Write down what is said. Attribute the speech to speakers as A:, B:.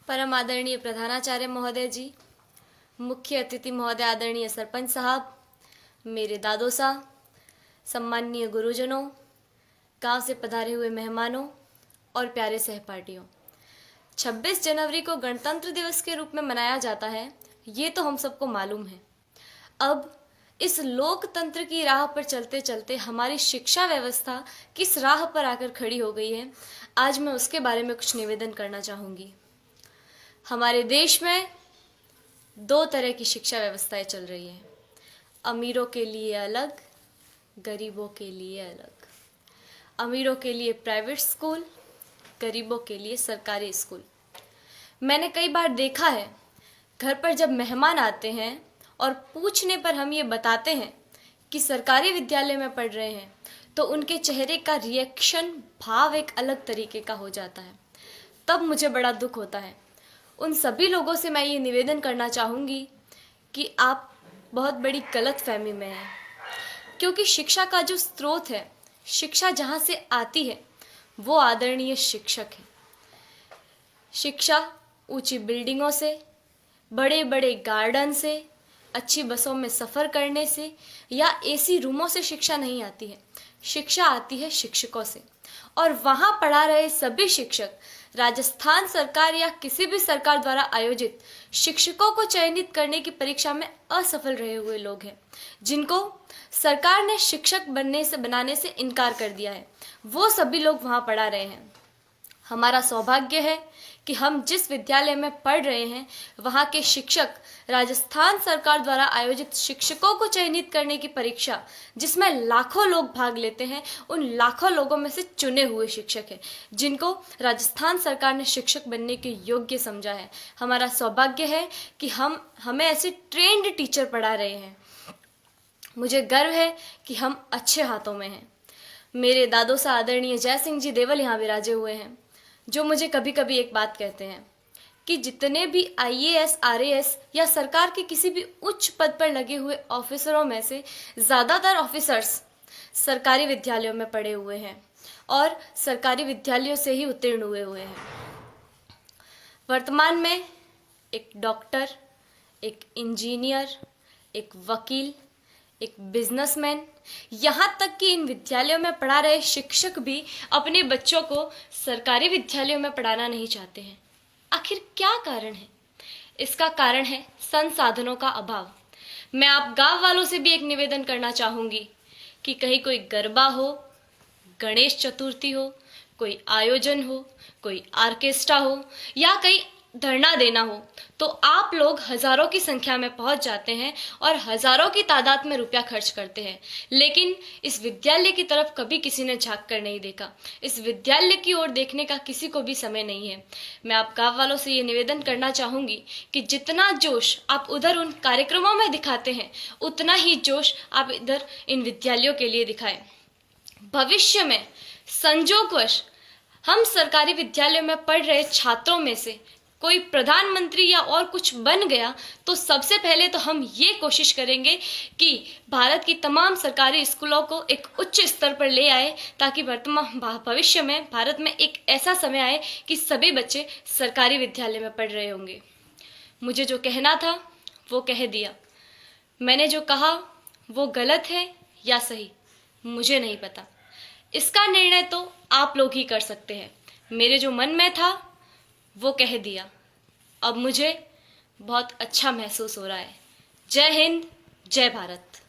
A: परम आदरणीय प्रधानाचार्य महोदय जी, मुख्य अतिथि महोदय आदरणीय सरपंच साहब, मेरे दादो साहब, सम्माननीय गुरुजनों, गांव से पधारे हुए मेहमानों और प्यारे सहपाठियों। 26 जनवरी को गणतंत्र दिवस के रूप में मनाया जाता है, ये तो हम सबको मालूम है। अब इस लोकतंत्र की राह पर चलते चलते हमारी शिक्षा व्यवस्था किस राह पर आकर खड़ी हो गई है, आज मैं उसके बारे में कुछ निवेदन करना चाहूँगी। हमारे देश में दो तरह की शिक्षा व्यवस्थाएं चल रही हैं, अमीरों के लिए अलग, गरीबों के लिए अलग। अमीरों के लिए प्राइवेट स्कूल, गरीबों के लिए सरकारी स्कूल। मैंने कई बार देखा है, घर पर जब मेहमान आते हैं और पूछने पर हम ये बताते हैं कि सरकारी विद्यालय में पढ़ रहे हैं, तो उनके चेहरे का रिएक्शन, भाव एक अलग तरीके का हो जाता है। तब मुझे बड़ा दुख होता है। उन सभी लोगों से मैं ये निवेदन करना चाहूँगी कि आप बहुत बड़ी गलतफहमी में हैं, क्योंकि शिक्षा का जो स्रोत है, शिक्षा जहाँ से आती है, वो आदरणीय शिक्षक है। शिक्षा ऊंची बिल्डिंगों से, बड़े बड़े गार्डन से, अच्छी बसों में सफ़र करने से या एसी रूमों से शिक्षा नहीं आती है। शिक्षा आती है शिक्षकों से, और वहाँ पढ़ा रहे सभी शिक्षक राजस्थान सरकार या किसी भी सरकार द्वारा आयोजित शिक्षकों को चयनित करने की परीक्षा में असफल रहे हुए लोग हैं, जिनको सरकार ने शिक्षक बनाने से इनकार कर दिया है। वो सभी लोग वहाँ पढ़ा रहे हैं। हमारा सौभाग्य है कि हम जिस विद्यालय में पढ़ रहे हैं, वहाँ के शिक्षक राजस्थान सरकार द्वारा आयोजित शिक्षकों को चयनित करने की परीक्षा, जिसमें लाखों लोग भाग लेते हैं, उन लाखों लोगों में से चुने हुए शिक्षक हैं, जिनको राजस्थान सरकार ने शिक्षक बनने के योग्य समझा है। हमारा सौभाग्य है कि हमें ऐसे ट्रेंड टीचर पढ़ा रहे हैं। मुझे गर्व है कि हम अच्छे हाथों में हैं। मेरे दादो सा आदरणीय जय सिंह जी देवल यहाँ विराजे हुए हैं, जो मुझे कभी कभी एक बात कहते हैं कि जितने भी IAS, RAS या सरकार के किसी भी उच्च पद पर लगे हुए ऑफिसरों में से ज़्यादातर ऑफिसर्स सरकारी विद्यालयों में पढ़े हुए हैं और सरकारी विद्यालयों से ही उत्तीर्ण हुए हैं। वर्तमान में एक डॉक्टर, एक इंजीनियर, एक वकील, एक बिजनेसमैन, यहाँ तक कि इन विद्यालयों में पढ़ा रहे शिक्षक भी अपने बच्चों को सरकारी विद्यालयों में पढ़ाना नहीं चाहते हैं। आखिर क्या कारण है? इसका कारण है संसाधनों का अभाव। मैं आप गांव वालों से भी एक निवेदन करना चाहूँगी कि कहीं कोई गरबा हो, गणेश चतुर्थी हो, कोई आयोजन हो, कोई आर्केस्ट्रा हो या कहीं धरना देना हो, तो आप लोग हजारों की संख्या में पहुंच जाते हैं और हजारों की तादाद में रुपया खर्च करते हैं, लेकिन इस विद्यालय की तरफ कभी किसी ने झांक कर नहीं देखा। इस विद्यालय की ओर देखने का किसी को भी समय नहीं है। मैं आप गांव वालों से ये निवेदन करना चाहूँगी कि जितना जोश आप उधर उन कार्यक्रमों में दिखाते हैं, उतना ही जोश आप इधर इन विद्यालयों के लिए दिखाएं। भविष्य में संजोगवश हम सरकारी विद्यालय में पढ़ रहे छात्रों में से कोई प्रधानमंत्री या और कुछ बन गया, तो सबसे पहले तो हम ये कोशिश करेंगे कि भारत की तमाम सरकारी स्कूलों को एक उच्च स्तर पर ले आए, ताकि वर्तमान भविष्य में भारत में एक ऐसा समय आए कि सभी बच्चे सरकारी विद्यालय में पढ़ रहे होंगे। मुझे जो कहना था वो कह दिया। मैंने जो कहा वो गलत है या सही, मुझे नहीं पता। इसका निर्णय तो आप लोग ही कर सकते हैं। मेरे जो मन में था वो कह दिया। अब मुझे बहुत अच्छा महसूस हो रहा है। जय हिंद, जय भारत।